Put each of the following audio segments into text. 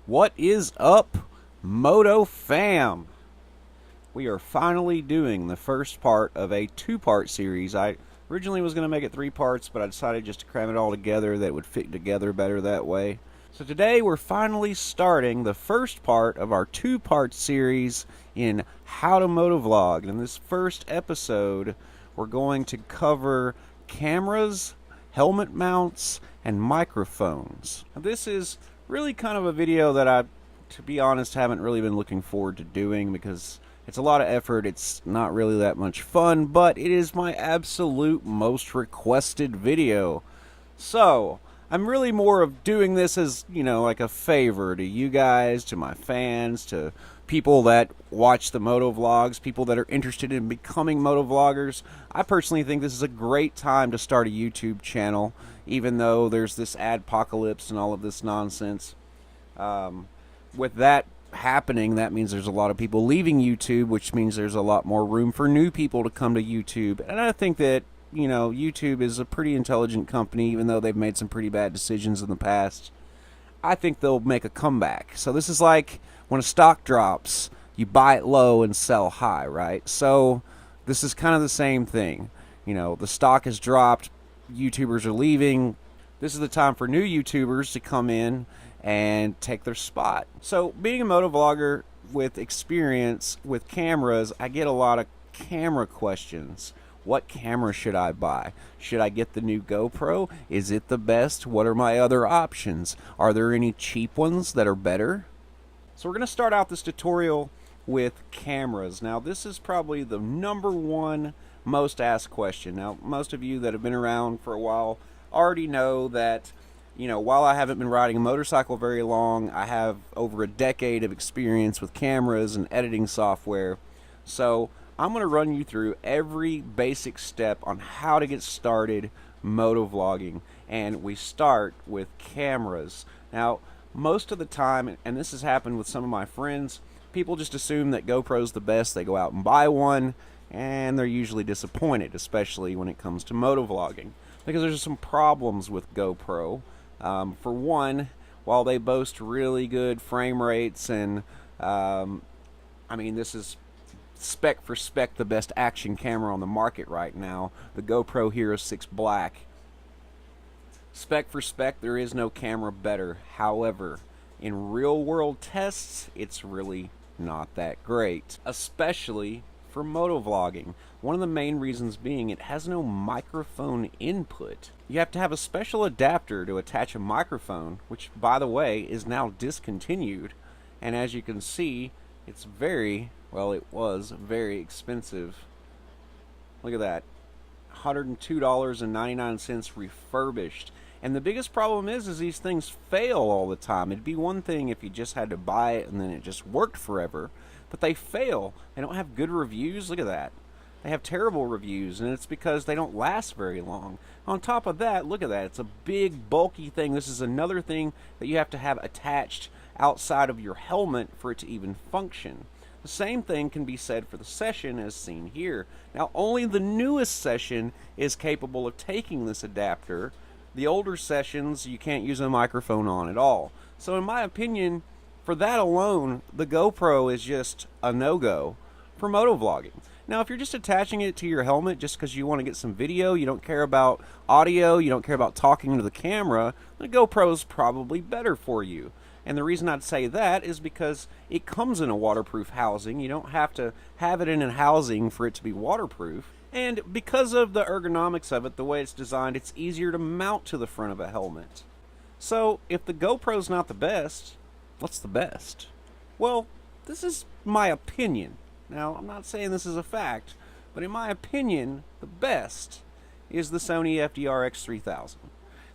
What is up, Moto fam? We are finally doing the first part of a two-part series. I originally was going to make it 3 parts, but I decided just to cram it all together that it would fit together better that way. So today we're finally starting the first part of our two-part series in how to motovlog. And in this first episode, we're going to cover cameras, helmet mounts, and microphones. Now, this is really kind of a video that I, to be honest, haven't really been looking forward to doing because it's a lot of effort. It's not really that much fun, but it is my absolute most requested video. So, I'm really more of doing this as, like a favor to you guys, to my fans, to people that watch the motovlogs, people that are interested in becoming motovloggers. I personally think this is a great time to start a YouTube channel, even though there's this adpocalypse and all of this nonsense. With that happening, that means there's a lot of people leaving YouTube, which means there's a lot more room for new people to come to YouTube. And I think that YouTube is a pretty intelligent company, even though they've made some pretty bad decisions in the past. I think they'll make a comeback. So this is like when a stock drops, you buy it low and sell high, right? So this is kind of the same thing. The stock has dropped, YouTubers are leaving. This is the time for new YouTubers to come in and take their spot. So being a motovlogger with experience with cameras, I get a lot of camera questions. What camera should I buy? Should I get the new GoPro? Is it the best? What are my other options? Are there any cheap ones that are better? So we're going to start out this tutorial with cameras. Now this is probably the #1 most asked question. Now most of you that have been around for a while already know that while I haven't been riding a motorcycle very long, I have over a decade of experience with cameras and editing software. So I'm going to run you through every basic step on how to get started motovlogging. And we start with cameras. Now, most of the time, and this has happened with some of my friends, people just assume that GoPro's the best. They go out and buy one, and they're usually disappointed, especially when it comes to motovlogging, because there's some problems with GoPro. For one, while they boast really good frame rates and, this is spec for spec the best action camera on the market right now, the GoPro Hero 6 Black. Spec for spec, there is no camera better. However, in real world tests, it's really not that great, especially for motovlogging. One of the main reasons being it has no microphone input. You have to have a special adapter to attach a microphone, which, by the way, is now discontinued. And as you can see, it's it was very expensive. Look at that. $102.99 refurbished. And the biggest problem is these things fail all the time. It'd be one thing if you just had to buy it and then it just worked forever. But they fail. They don't have good reviews. Look at that. They have terrible reviews, and it's because they don't last very long. On top of that, look at that. It's a big, bulky thing. This is another thing that you have to have attached outside of your helmet for it to even function. The same thing can be said for the Session as seen here. Now, only the newest Session is capable of taking this adapter. The older Sessions, you can't use a microphone on at all. So in my opinion, for that alone, the GoPro is just a no-go for motovlogging. Now, if you're just attaching it to your helmet just because you want to get some video, you don't care about audio, you don't care about talking to the camera, the GoPro is probably better for you. And the reason I'd say that is because it comes in a waterproof housing. You don't have to have it in a housing for it to be waterproof. And because of the ergonomics of it, the way it's designed, it's easier to mount to the front of a helmet. So, if the GoPro's not the best, what's the best? Well, this is my opinion. Now, I'm not saying this is a fact, but in my opinion, the best is the Sony FDR-X3000.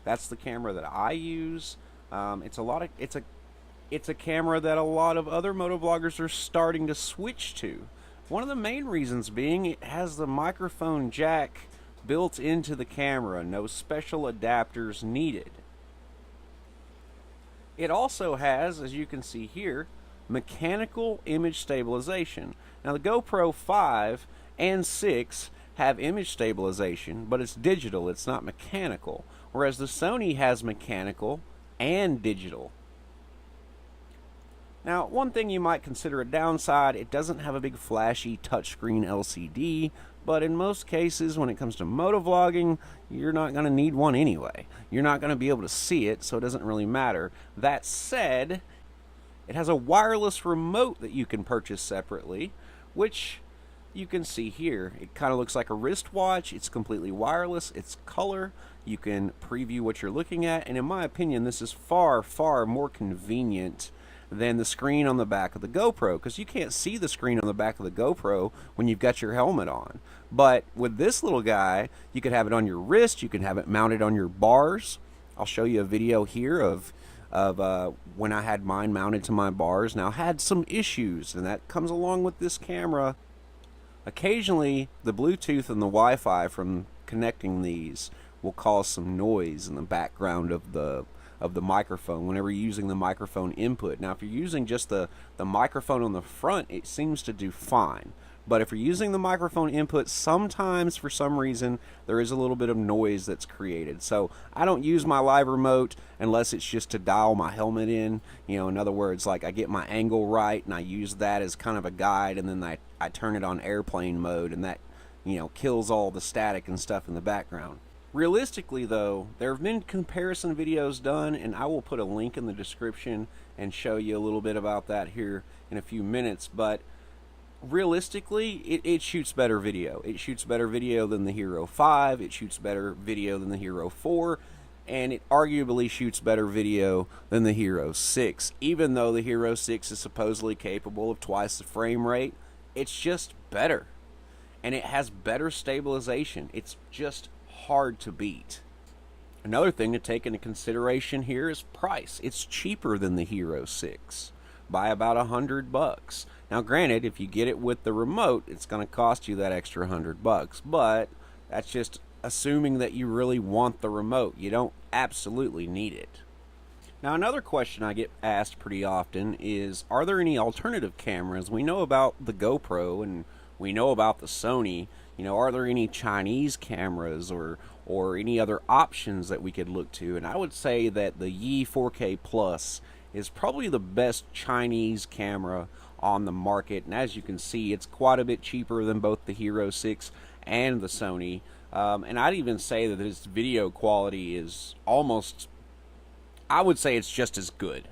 That's the camera that I use. It's a camera that a lot of other motovloggers are starting to switch to. One of the main reasons being it has the microphone jack built into the camera, no special adapters needed. It also has, as you can see here, mechanical image stabilization. Now the GoPro 5 and 6 have image stabilization, but it's digital, it's not mechanical. Whereas the Sony has mechanical and digital. Now, one thing you might consider a downside, it doesn't have a big flashy touchscreen LCD, but in most cases when it comes to motovlogging, you're not going to need one anyway. You're not going to be able to see it, so it doesn't really matter. That said, it has a wireless remote that you can purchase separately, which you can see here. It kind of looks like a wristwatch. It's completely wireless. It's color. You can preview what you're looking at, and in my opinion, this is far, far more convenient than the screen on the back of the GoPro, because you can't see the screen on the back of the GoPro when you've got your helmet on. But with this little guy, you could have it on your wrist, you can have it mounted on your bars. I'll show you a video here of when I had mine mounted to my bars. Now, I had some issues, and that comes along with this camera. Occasionally, the Bluetooth and the Wi-Fi from connecting these will cause some noise in the background of the microphone whenever you're using the microphone input. Now, if you're using just the microphone on the front, it seems to do fine. But if you're using the microphone input, sometimes for some reason there is a little bit of noise that's created. So I don't use my live remote unless it's just to dial my helmet in. You know, in other words, like I get my angle right and I use that as kind of a guide, and then I turn it on airplane mode, and that, you know, kills all the static and stuff in the background. Realistically, though, there have been comparison videos done, and I will put a link in the description and show you a little bit about that here in a few minutes. But realistically, it shoots better video. It shoots better video than the Hero 5, it shoots better video than the Hero 4, and it arguably shoots better video than the Hero 6. Even though the Hero 6 is supposedly capable of twice the frame rate, it's just better. And it has better stabilization. It's just hard to beat. Another thing to take into consideration here is price. It's cheaper than the Hero 6 by about $100. Now, granted, if you get it with the remote, it's going to cost you that extra $100, but that's just assuming that you really want the remote. You don't absolutely need it. Now, another question I get asked pretty often is, are there any alternative cameras? We know about the GoPro and we know about the Sony. You know, are there any Chinese cameras or any other options that we could look to? And I would say that the Yi 4K Plus is probably the best Chinese camera on the market. And as you can see, it's quite a bit cheaper than both the Hero 6 and the Sony. And I'd even say that its video quality is almost, I would say it's just as good.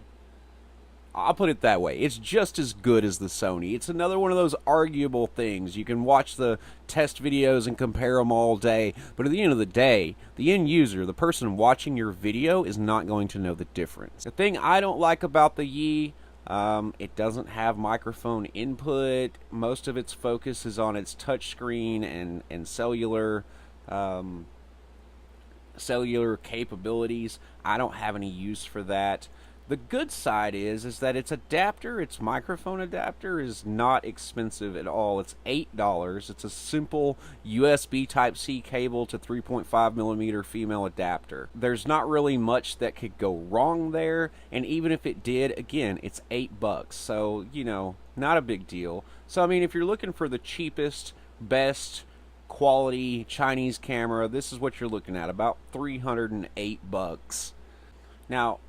I'll put it that way. It's just as good as the Sony. It's another one of those arguable things. You can watch the test videos and compare them all day, but at the end of the day, the end user, the person watching your video, is not going to know the difference. The thing I don't like about the Yi, it doesn't have microphone input. Most of its focus is on its touchscreen and cellular capabilities. I don't have any use for that. The good side is that its adapter, its microphone adapter, is not expensive at all. It's $8. It's a simple USB Type-C cable to 3.5mm female adapter. There's not really much that could go wrong there, and even if it did, again, it's $8. So, you know, not a big deal. So, I mean, if you're looking for the cheapest, best quality Chinese camera, this is what you're looking at, about $308. Now,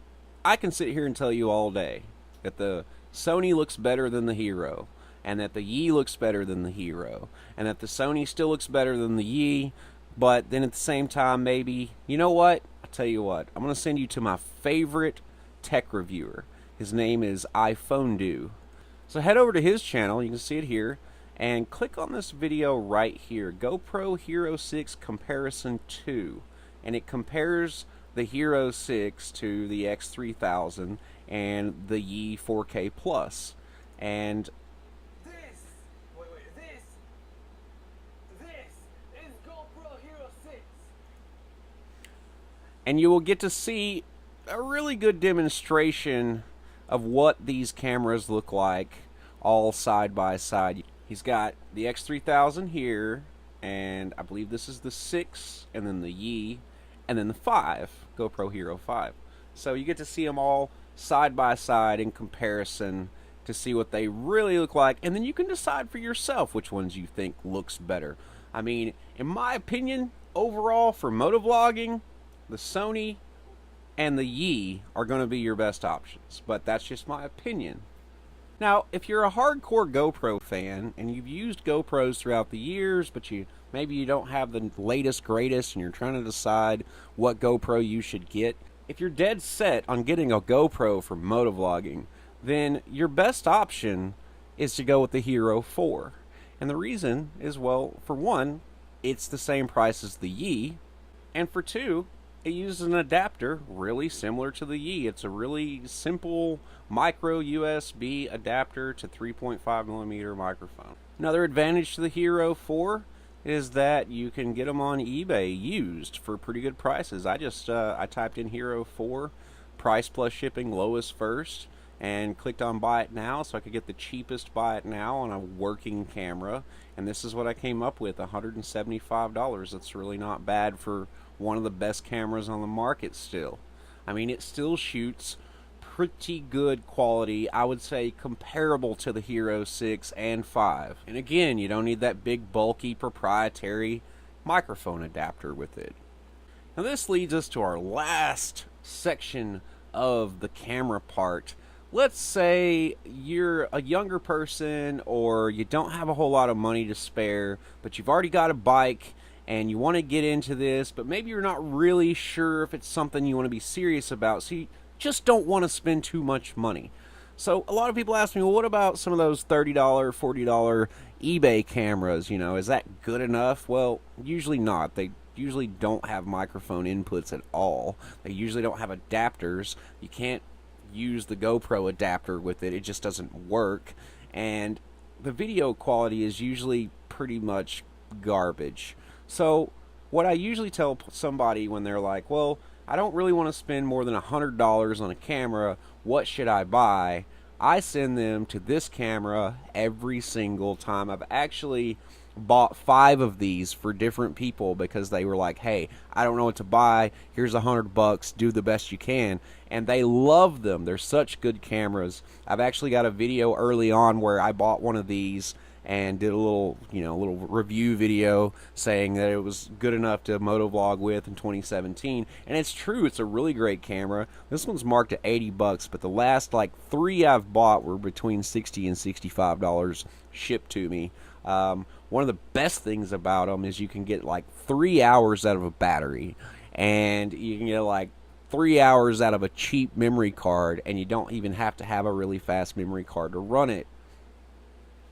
I can sit here and tell you all day that the Sony looks better than the Hero, and that the Yi looks better than the Hero, and that the Sony still looks better than the Yi, but then at the same time, maybe, you know what? I'll tell you what, I'm going to send you to my favorite tech reviewer. His name is iPhone. So head over to his channel, you can see it here, and click on this video right here, GoPro Hero 6 Comparison 2, and it compares the Hero 6 to the X3000 and the Yi 4K Plus. And this is GoPro Hero 6. And you will get to see a really good demonstration of what these cameras look like all side by side. He's got the X3000 here, and I believe this is the 6, and then the Yi, and then the 5, GoPro Hero 5. So you get to see them all side by side in comparison to see what they really look like, and then you can decide for yourself which ones you think looks better. I mean, in my opinion, overall for motovlogging, the Sony and the Yi are going to be your best options, but that's just my opinion. Now, if you're a hardcore GoPro fan and you've used GoPros throughout the years, but maybe you don't have the latest greatest and you're trying to decide what GoPro you should get, if you're dead set on getting a GoPro for motovlogging, then your best option is to go with the Hero 4. And the reason is, well, for one, it's the same price as the Yi, and for two, it uses an adapter really similar to the Yi. It's a really simple micro USB adapter to 3.5mm microphone. Another advantage to the Hero 4 is that you can get them on eBay used for pretty good prices. I typed in Hero 4 price plus shipping lowest first and clicked on buy it now so I could get the cheapest buy it now on a working camera, and this is what I came up with, $175. That's really not bad for one of the best cameras on the market still. I mean, it still shoots pretty good quality, I would say comparable to the Hero 6 and 5. And again, you don't need that big bulky proprietary microphone adapter with it. Now this leads us to our last section of the camera part. Let's say you're a younger person or you don't have a whole lot of money to spare, but you've already got a bike and you want to get into this, but maybe you're not really sure if it's something you want to be serious about, so you just don't want to spend too much money. So a lot of people ask me, well, what about some of those $30, $40 eBay cameras? You know, is that good enough? Well, usually not. They usually don't have microphone inputs at all. They usually don't have adapters. You can't use the GoPro adapter with it. It just doesn't work. And the video quality is usually pretty much garbage. So what I usually tell somebody when they're like, well, I don't really want to spend more than $100 on a camera, what should I buy? I send them to this camera every single time. I've actually bought 5 of these for different people because they were like, hey, I don't know what to buy, here's $100, do the best you can. And they love them. They're such good cameras. I've actually got a video early on where I bought one of these and did a little review video saying that it was good enough to motovlog with in 2017. And it's true, it's a really great camera. This one's marked at $80, but the last like 3 I've bought were between $60 and $65 shipped to me. One of the best things about them is you can get like 3 hours out of a battery, and you can get like 3 hours out of a cheap memory card, and you don't even have to have a really fast memory card to run it.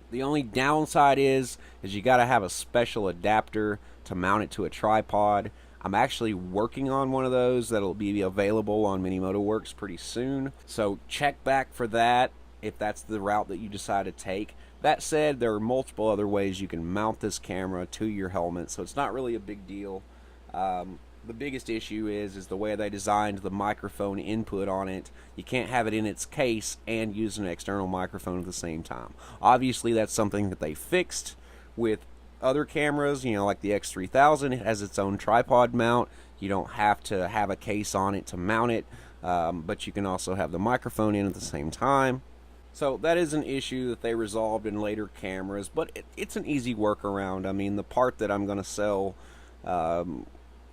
The only downside is you got to have a special adapter to mount it to a tripod. I'm actually working on one of those that'll be available on Mini Moto Works pretty soon, so check back for that if that's the route that you decide to take. That said, there are multiple other ways you can mount this camera to your helmet, so it's not really a big deal. The biggest issue is the way they designed the microphone input on it. You can't have it in its case and use an external microphone at the same time. Obviously, that's something that they fixed with other cameras, you know, like the X3000. It has its own tripod mount. You don't have to have a case on it to mount it, but you can also have the microphone in at the same time. So that is an issue that they resolved in later cameras, but it's an easy workaround. I mean, the part that I'm going to sell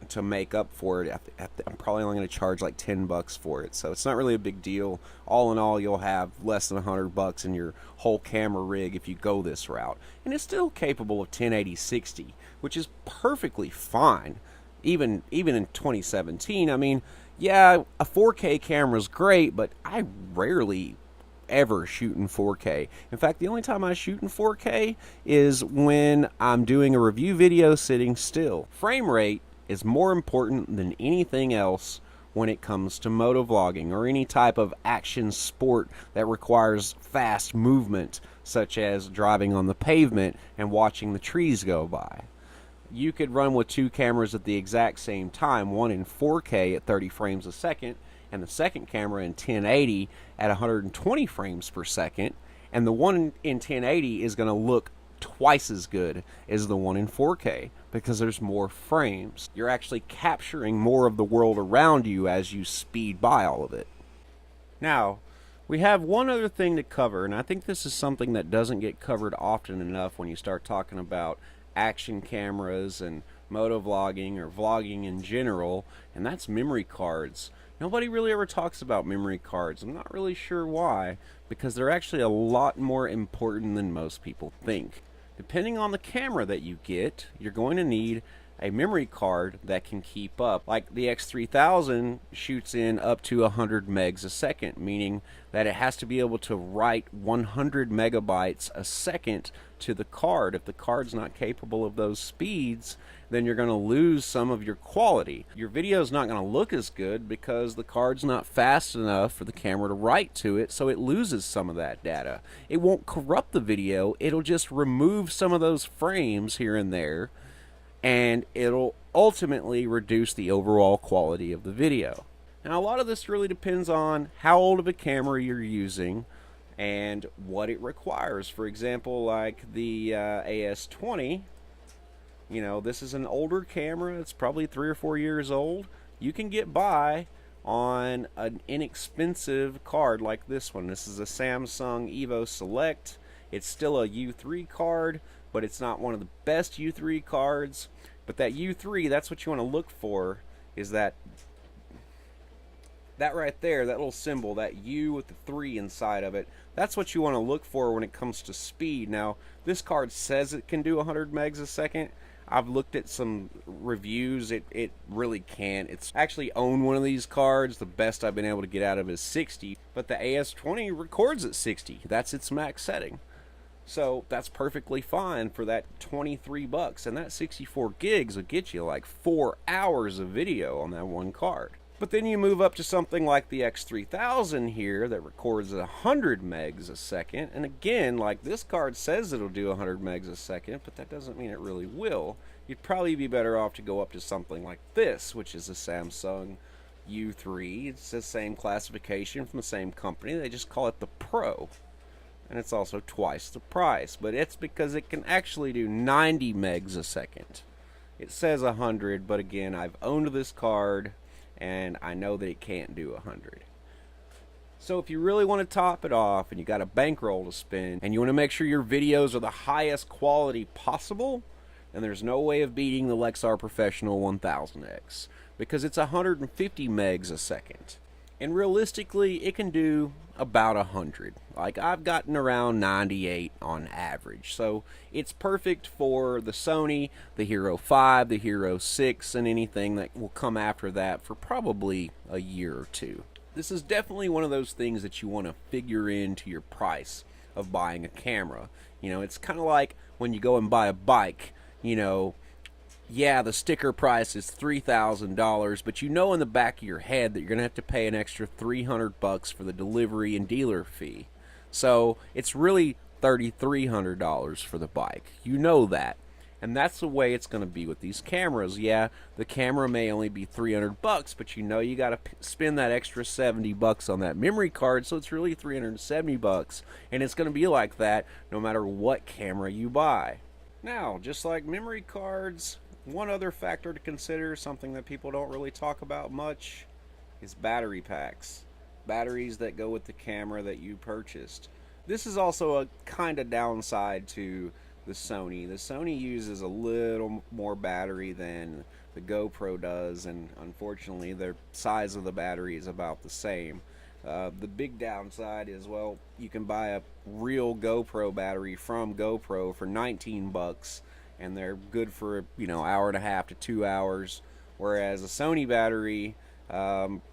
to make up for it, I'm probably only going to charge like $10 for it, so it's not really a big deal. All in all, you'll have less than $100 in your whole camera rig if you go this route, and it's still capable of 1080-60, which is perfectly fine, even in 2017. I mean, yeah, a 4K camera is great, but I rarely ever shoot in 4K. In fact, the only time I shoot in 4K is when I'm doing a review video sitting still. Frame rate is more important than anything else when it comes to motovlogging or any type of action sport that requires fast movement, such as driving on the pavement and watching the trees go by. You could run with 2 cameras at the exact same time, one in 4K at 30 frames a second, and the second camera in 1080 at 120 frames per second, and the one in 1080 is going to look twice as good as the one in 4K because there's more frames. You're actually capturing more of the world around you as you speed by all of it. Now, we have one other thing to cover, and I think this is something that doesn't get covered often enough when you start talking about action cameras and motovlogging or vlogging in general, and that's memory cards. Nobody really ever talks about memory cards. I'm not really sure why, because they're actually a lot more important than most people think. Depending on the camera that you get, you're going to need a memory card that can keep up. Like the X3000 shoots in up to 100 megs a second, meaning that it has to be able to write 100 megabytes a second to the card. If the card's not capable of those speeds, then you're going to lose some of your quality. Your video's not going to look as good because the card's not fast enough for the camera to write to it, so it loses some of that data. It won't corrupt the video, it'll just remove some of those frames here and there, and it'll ultimately reduce the overall quality of the video. Now, a lot of this really depends on how old of a camera you're using and what it requires. For example, like the AS20, you know, this is an older camera. It's probably 3 or 4 years old. You can get by on an inexpensive card like this one. This is a Samsung Evo Select. It's still a U3 card, but it's not one of the best U3 cards. But that U3, that's what you want to look for, is that right there, that little symbol, that U with the 3 inside of it. That's what you want to look for when it comes to speed. Now, this card says it can do 100 megs a second. I've looked at some reviews. It really can't. It's actually own one of these cards. The best I've been able to get out of is 60, but the AS20 records at 60. That's its max setting. So that's perfectly fine for that 23 bucks, and that 64 gigs will get you like 4 hours of video on that one card. But then you move up to something like the X3000 here that records at 100 megs a second, and again, like this card says it'll do 100 megs a second, but that doesn't mean it really will. You'd probably be better off to go up to something like this, which is a Samsung U3. It's the same classification from the same company. They just call it the Pro. And it's also twice the price, but it's because it can actually do 90 megs a second. It says 100, but again, I've owned this card and I know that it can't do 100. So if you really want to top it off and you got a bankroll to spend and you want to make sure your videos are the highest quality possible, then there's no way of beating the Lexar Professional 1000X, because it's 150 megs a second. And realistically, it can do about 100. Like, I've gotten around 98 on average. So it's perfect for the Sony, the Hero 5, the Hero 6, and anything that will come after that for probably a year or two. This is definitely one of those things that you want to figure into your price of buying a camera. You know, it's kind of like when you go and buy a bike, you know, yeah, the sticker price is $3,000, but you know in the back of your head that you're going to have to pay an extra $300 for the delivery and dealer fee. So it's really $3,300 for the bike. You know that. And that's the way it's going to be with these cameras. Yeah, the camera may only be $300, but you know you got to spend that extra $70 on that memory card, so it's really $370, and it's going to be like that no matter what camera you buy. Now, just like memory cards, one other factor to consider, something that people don't really talk about much, is battery packs. Batteries that go with the camera that you purchased. This is also a kind of downside to the Sony. The Sony uses a little more battery than the GoPro does, and unfortunately the size of the battery is about the same. The big downside is, well, you can buy a real GoPro battery from GoPro for 19 bucks, and they're good for, you know, hour and a half to 2 hours, whereas a Sony battery,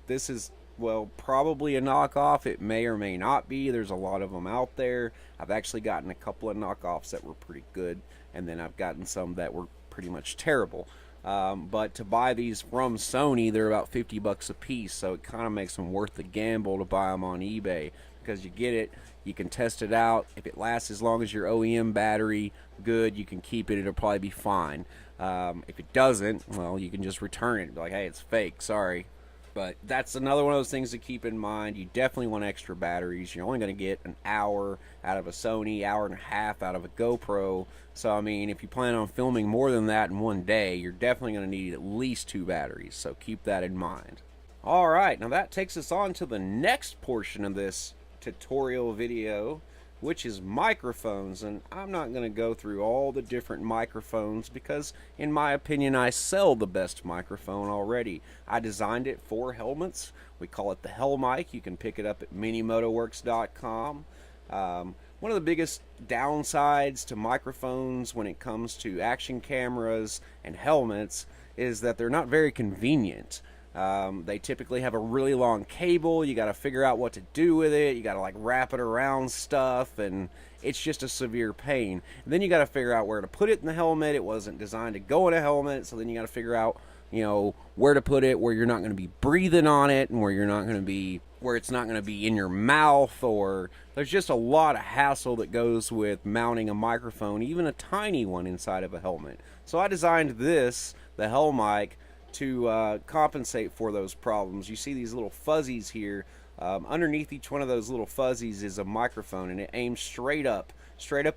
this is, well, probably a knockoff. It may or may not be. There's a lot of them out there. I've actually gotten a couple of knockoffs that were pretty good, and then I've gotten some that were pretty much terrible. But to buy these from Sony, they're about 50 bucks a piece, so it kind of makes them worth the gamble to buy them on eBay, because you get it, you can test it out. If it lasts as long as your OEM battery, good, you can keep it, it'll probably be fine. If it doesn't, well, you can just return it, be like, hey, it's fake, sorry. But that's another one of those things to keep in mind. You definitely want extra batteries. You're only going to get an hour out of a Sony, hour and a half out of a GoPro. So, I mean, if you plan on filming more than that in one day, you're definitely going to need at least 2 batteries. So keep that in mind. Alright, now that takes us on to the next portion of this tutorial video. which is microphones. And I'm not going to go through all the different microphones because, in my opinion, I sell the best microphone already. I designed it for helmets. We call it the Hell Mic. You can pick it up at minimotoworks.com. One of the biggest downsides to microphones when it comes to action cameras and helmets is that they're not very convenient. They typically have a really long cable. You got to figure out what to do with it. You got to like wrap it around stuff, and it's just a severe pain. And then you got to figure out where to put it in the helmet. It wasn't designed to go in a helmet, so then you got to figure out, you know, where to put it, where you're not going to be breathing on it, and where you're not going to be, where it's not going to be in your mouth, or there's just a lot of hassle that goes with mounting a microphone, even a tiny one inside of a helmet. So I designed this, the Hell Mic, to compensate for those problems. You see these little fuzzies here. Underneath each one of those little fuzzies is a microphone, and it aims straight up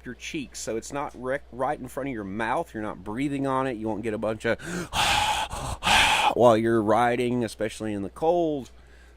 your cheeks, so it's not right in front of your mouth. You're not breathing on it. You won't get a bunch of while you're riding, especially in the cold.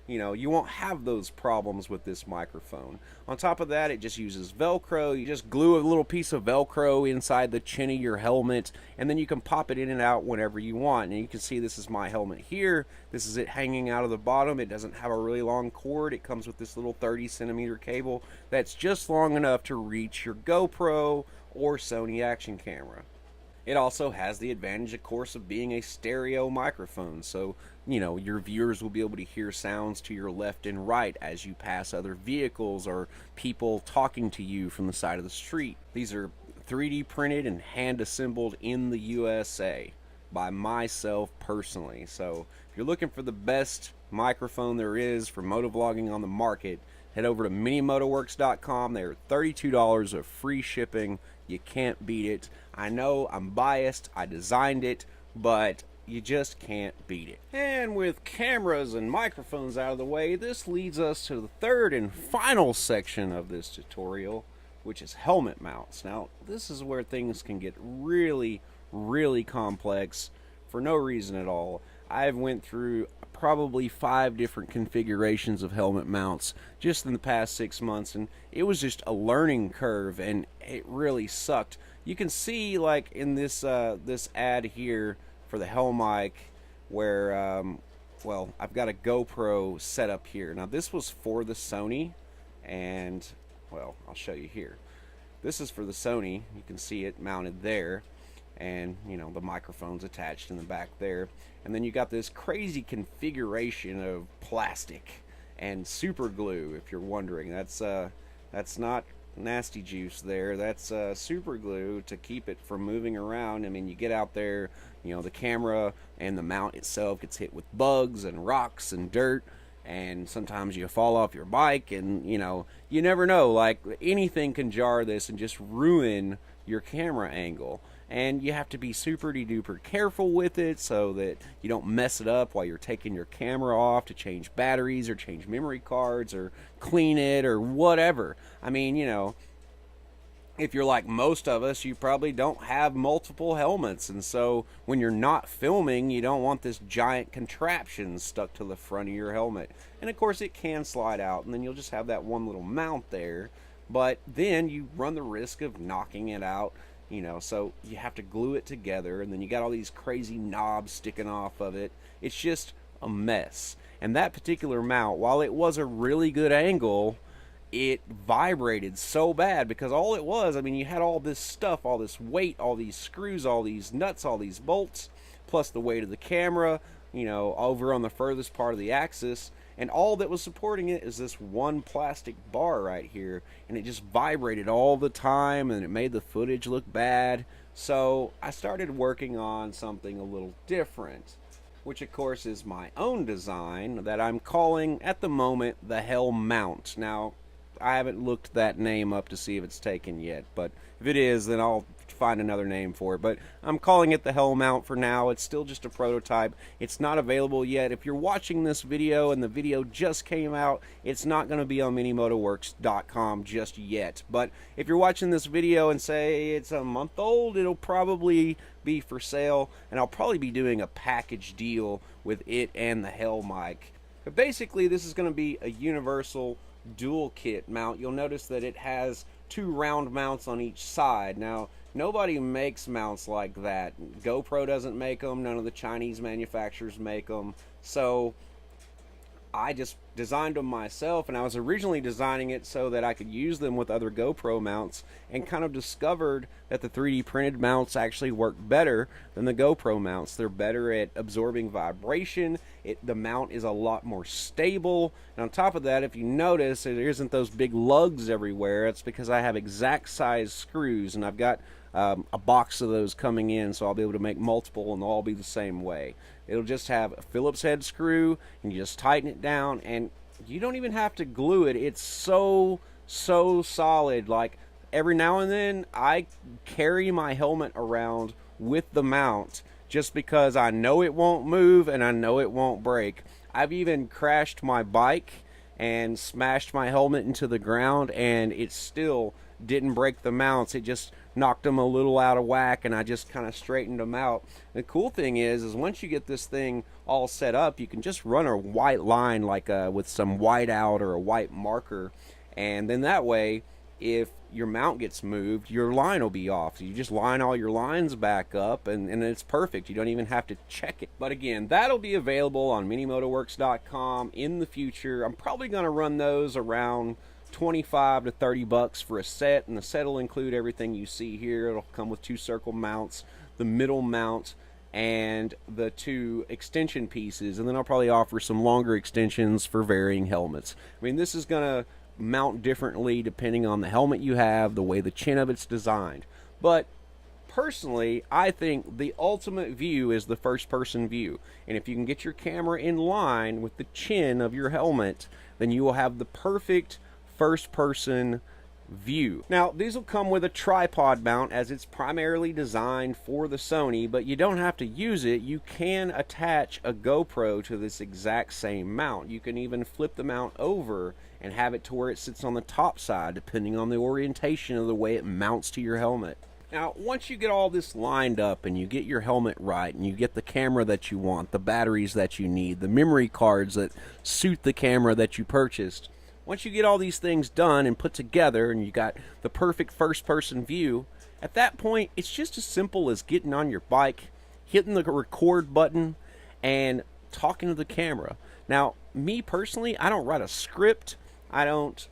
You know, you won't have those problems with this microphone. On top of that, it just uses Velcro. You just glue a little piece of Velcro inside the chin of your helmet, and then you can pop it in and out whenever you want. And you can see this is my helmet here. This is it hanging out of the bottom. It doesn't have a really long cord. It comes with this little 30-centimeter cable that's just long enough to reach your GoPro or Sony action camera. It also has the advantage, of course, of being a stereo microphone, so, you know, your viewers will be able to hear sounds to your left and right as you pass other vehicles or people talking to you from the side of the street. These are 3D printed and hand assembled in the USA by myself personally. So if you're looking for the best microphone there is for motovlogging on the market, head over to minimotoworks.com. They're $32 of free shipping. You can't beat it. I know I'm biased. I designed it, but you just can't beat it. And with cameras and microphones out of the way, this leads us to the third and final section of this tutorial, which is helmet mounts. Now, this is where things can get really, really complex for no reason at all. I've went through probably 5 different configurations of helmet mounts just in the past 6 months, and it was just a learning curve, and it really sucked. You can see, like in this this ad here for the Hell Mic, where well, I've got a GoPro set up here. Now this was for the Sony, and well, I'll show you here. This is for the Sony. You can see it mounted there, and you know, the microphone's attached in the back there. And then you got this crazy configuration of plastic and super glue, if you're wondering. That's not nasty juice there. That's super glue to keep it from moving around. I mean, you get out there, you know, the camera and the mount itself gets hit with bugs and rocks and dirt, and sometimes you fall off your bike, and you know, you never know, like anything can jar this and just ruin your camera angle. And you have to be super duper careful with it so that you don't mess it up while you're taking your camera off to change batteries or change memory cards or clean it or whatever. I mean, you know, if you're like most of us, you probably don't have multiple helmets, and so when you're not filming, you don't want this giant contraption stuck to the front of your helmet. And of course it can slide out, and then you'll just have that one little mount there, but then you run the risk of knocking it out. You know, so you have to glue it together, and then you got all these crazy knobs sticking off of it. It's just a mess. And that particular mount, while it was a really good angle, it vibrated so bad because all it was, I mean, you had all this stuff, all this weight, all these screws, all these nuts, all these bolts, plus the weight of the camera, you know, over on the furthest part of the axis. And all that was supporting it is this one plastic bar right here, and it just vibrated all the time, and it made the footage look bad. So I started working on something a little different, which of course is my own design that I'm calling at the moment the Hell Mount. Now, I haven't looked that name up to see if it's taken yet, but if it is, then I'll find another name for it. But I'm calling it the Hell Mount for now. It's still just a prototype. It's not available yet. If you're watching this video and the video just came out, it's not going to be on minimotoworks.com just yet. But if you're watching this video and say it's a month old, it'll probably be for sale, and I'll probably be doing a package deal with it and the Hell Mic. But basically, this is going to be a universal dual kit mount, you'll notice that it has two round mounts on each side. Now, nobody makes mounts like that. GoPro doesn't make them. None of the Chinese manufacturers make them. So I just designed them myself, and I was originally designing it so that I could use them with other GoPro mounts, and kind of discovered that the 3D printed mounts actually work better than the GoPro mounts. They're better at absorbing vibration. The mount is a lot more stable, and on top of that, if you notice, there isn't those big lugs everywhere. It's because I have exact size screws, and I've got a box of those coming in, so I'll be able to make multiple, and they'll all be the same way. It'll just have a Phillips head screw, and you just tighten it down, and you don't even have to glue it. It's so solid. Like, every now and then I carry my helmet around with the mount just because I know it won't move and I know it won't break. I've even crashed my bike and smashed my helmet into the ground, and it still didn't break the mounts. It just knocked them a little out of whack, and I just kind of straightened them out. The cool thing is once you get this thing all set up, you can just run a white line, like with some white out or a white marker, and then that way, if your mount gets moved, your line will be off. So you just line all your lines back up, and it's perfect. You don't even have to check it. But again, that'll be available on minimotoworks.com in the future. I'm probably going to run those around 25 to 30 bucks for a set, and the set will include everything you see here. It'll come with two circle mounts, the middle mount, and the two extension pieces, and then I'll probably offer some longer extensions for varying helmets. I mean, this is going to mount differently depending on the helmet you have, the way the chin of it's designed. But personally, I think the ultimate view is the first person view, and if you can get your camera in line with the chin of your helmet, then you will have the perfect first person view. Now, these will come with a tripod mount, as it's primarily designed for the Sony, but you don't have to use it. You can attach a GoPro to this exact same mount. You can even flip the mount over and have it to where it sits on the top side, depending on the orientation of the way it mounts to your helmet. Now, once you get all this lined up and you get your helmet right, and you get the camera that you want, the batteries that you need, the memory cards that suit the camera that you purchased, once you get all these things done and put together, and you got the perfect first-person view, at that point, it's just as simple as getting on your bike, hitting the record button, and talking to the camera. Now, me personally, I don't write a script. I don't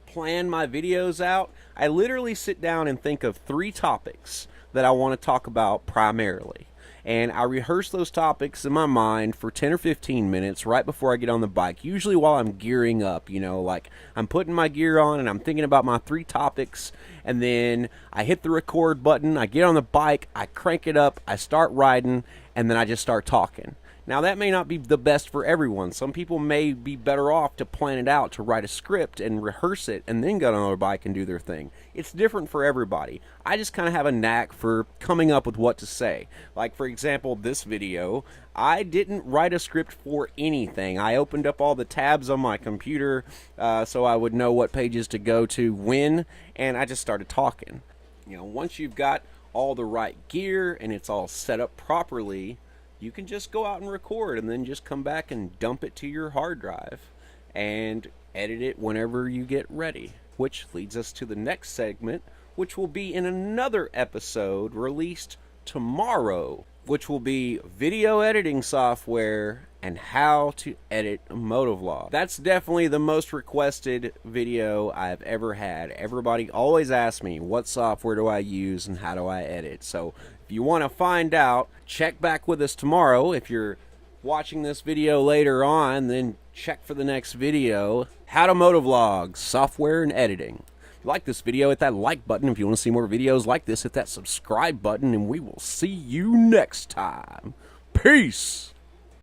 plan my videos out. I literally sit down and think of 3 topics that I want to talk about primarily. And I rehearse those topics in my mind for 10 or 15 minutes right before I get on the bike, usually while I'm gearing up, you know, like I'm putting my gear on and I'm thinking about my 3 topics, and then I hit the record button, I get on the bike, I crank it up, I start riding, and then I just start talking. Now, that may not be the best for everyone. Some people may be better off to plan it out, to write a script and rehearse it, and then get on their bike and do their thing. It's different for everybody. I just kind of have a knack for coming up with what to say. Like, for example, this video, I didn't write a script for anything. I opened up all the tabs on my computer so I would know what pages to go to when, and I just started talking. You know, once you've got all the right gear and it's all set up properly, you can just go out and record, and then just come back and dump it to your hard drive and edit it whenever you get ready. Which leads us to the next segment, which will be in another episode released tomorrow, which will be video editing software and how to edit a motovlog. That's definitely the most requested video I've ever had. Everybody always asks me, what software do I use and how do I edit? So if you want to find out, check back with us tomorrow. If you're watching this video later on, then check for the next video, how to motovlog, software and editing. If you like this video, hit that like button. If you want to see more videos like this, hit that subscribe button, and we will see you next time. Peace!